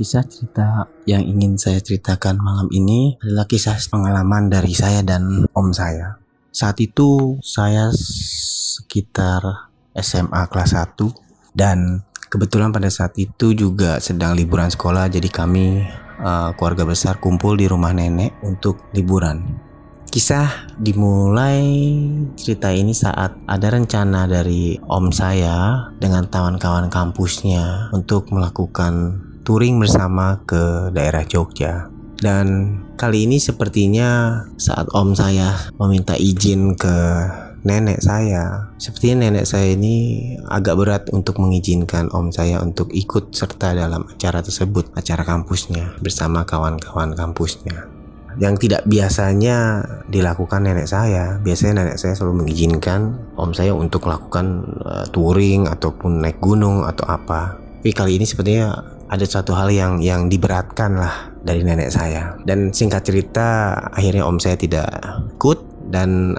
Kisah cerita yang ingin saya ceritakan malam ini adalah kisah pengalaman dari saya dan om saya. Saat itu saya sekitar SMA kelas 1 dan kebetulan pada saat itu juga sedang liburan sekolah, jadi kami keluarga besar kumpul di rumah nenek untuk liburan. Kisah dimulai cerita ini saat ada rencana dari om saya dengan kawan-kawan kampusnya untuk melakukan touring bersama ke daerah Jogja. Dan kali ini sepertinya saat om saya meminta izin ke nenek saya, sepertinya nenek saya ini agak berat untuk mengizinkan om saya untuk ikut serta dalam acara tersebut, acara kampusnya bersama kawan-kawan kampusnya. Yang tidak biasanya dilakukan nenek saya. Biasanya nenek saya selalu mengizinkan om saya untuk melakukan touring ataupun naik gunung atau apa. Tapi kali ini sepertinya ada satu hal yang diberatkan lah dari nenek saya. Dan singkat cerita akhirnya om saya tidak ikut dan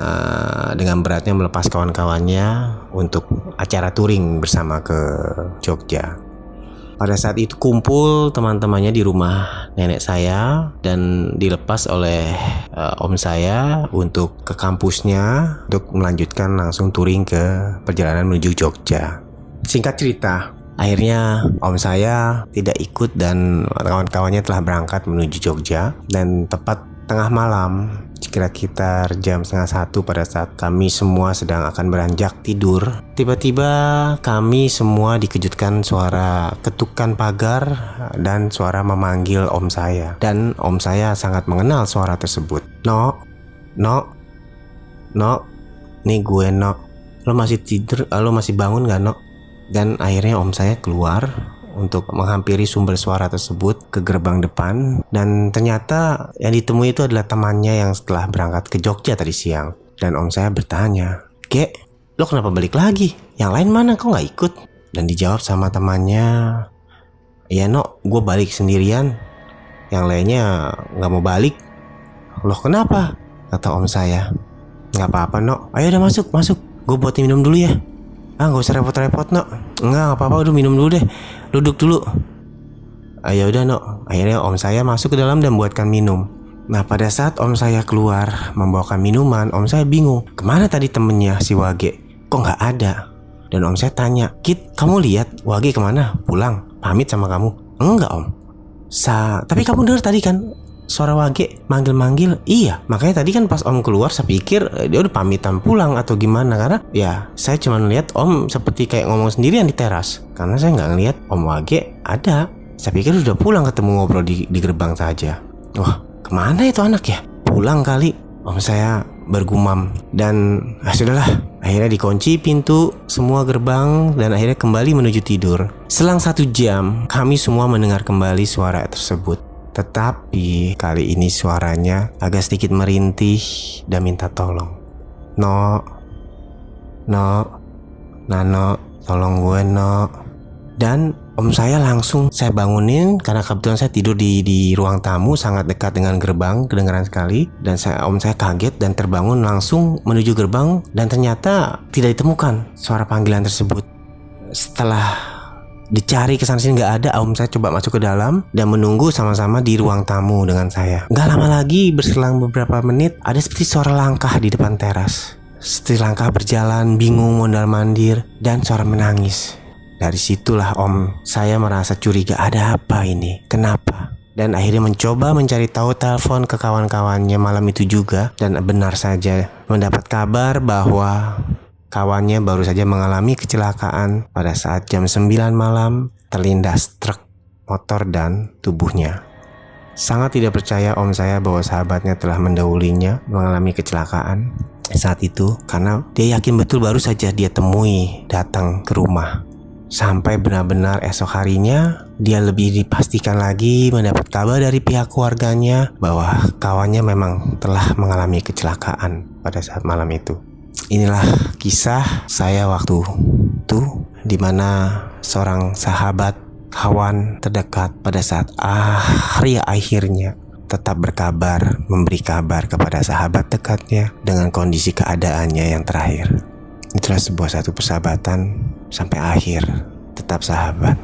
dengan beratnya melepas kawan-kawannya untuk acara touring bersama ke Jogja. Pada saat itu kumpul teman-temannya di rumah nenek saya dan dilepas oleh om saya untuk ke kampusnya untuk melanjutkan langsung touring ke perjalanan menuju Jogja. Singkat cerita, akhirnya om saya tidak ikut dan kawan-kawannya telah berangkat menuju Jogja. Dan tepat tengah malam, sekitar jam 12:30 pada saat kami semua sedang akan beranjak tidur, tiba-tiba kami semua dikejutkan suara ketukan pagar dan suara memanggil om saya. Dan om saya sangat mengenal suara tersebut. Nok, nih gue Nok. Lo masih tidur? Lo masih bangun gak Nok? Dan akhirnya om saya keluar untuk menghampiri sumber suara tersebut ke gerbang depan. Dan ternyata yang ditemui itu adalah temannya yang setelah berangkat ke Jogja tadi siang. Dan om saya bertanya, "Kek, lo kenapa balik lagi? Yang lain mana? Kok gak ikut?" Dan dijawab sama temannya, "Ya Nok, gue balik sendirian. Yang lainnya gak mau balik." "Loh kenapa?" kata om saya. "Gak apa-apa Nok, ayo udah masuk. Gue buatin minum dulu ya." "Gak usah repot-repot Nok." "Enggak apa-apa, udah minum dulu deh. Duduk dulu." "Ayo udah Nok." Akhirnya om saya masuk ke dalam dan buatkan minum. Nah pada saat om saya keluar membawakan minuman, om saya bingung. Kemana tadi temennya si Wage? Kok gak ada? Dan om saya tanya, "Kit, kamu lihat Wage kemana? Pulang? Pamit sama kamu?" "Enggak om." Tapi kamu dengar tadi kan suara Wage manggil-manggil?" "Iya, makanya tadi kan pas om keluar saya pikir dia udah pamitan pulang atau gimana. Karena ya saya cuma lihat om seperti kayak ngomong sendirian di teras. Karena saya nggak ngelihat om Wage ada. Saya pikir udah pulang ketemu ngobrol di gerbang saja." "Wah, kemana itu anak ya? Pulang kali," om saya bergumam. Dan sudahlah, akhirnya dikunci pintu semua gerbang dan akhirnya kembali menuju tidur. Selang 1 jam kami semua mendengar kembali suara tersebut. Tetapi kali ini suaranya agak sedikit merintih dan minta tolong. Nok, tolong gue Nok." Dan om saya langsung saya bangunin karena kebetulan saya tidur di ruang tamu sangat dekat dengan gerbang, kedengaran sekali. Dan om saya kaget dan terbangun langsung menuju gerbang dan ternyata tidak ditemukan suara panggilan tersebut. Setelah dicari kesana sini nggak ada, om saya coba masuk ke dalam dan menunggu sama-sama di ruang tamu dengan saya. Nggak lama lagi, berselang beberapa menit, ada seperti suara langkah di depan teras. Seperti langkah berjalan, bingung, mondar-mandir, dan suara menangis. Dari situlah om saya merasa curiga, ada apa ini? Kenapa? Dan akhirnya mencoba mencari tahu, telepon ke kawan-kawannya malam itu juga. Dan benar saja mendapat kabar bahwa kawannya baru saja mengalami kecelakaan pada saat jam 9 malam terlindas truk motor dan tubuhnya. Sangat tidak percaya om saya bahwa sahabatnya telah mendahulunya mengalami kecelakaan saat itu, karena dia yakin betul baru saja dia temui datang ke rumah. Sampai benar-benar esok harinya dia lebih dipastikan lagi mendapat kabar dari pihak keluarganya bahwa kawannya memang telah mengalami kecelakaan pada saat malam itu. Inilah kisah saya waktu itu, dimana seorang sahabat, kawan terdekat pada saat akhirnya tetap berkabar, memberi kabar kepada sahabat dekatnya dengan kondisi keadaannya yang terakhir. Itulah satu persahabatan sampai akhir, tetap sahabat.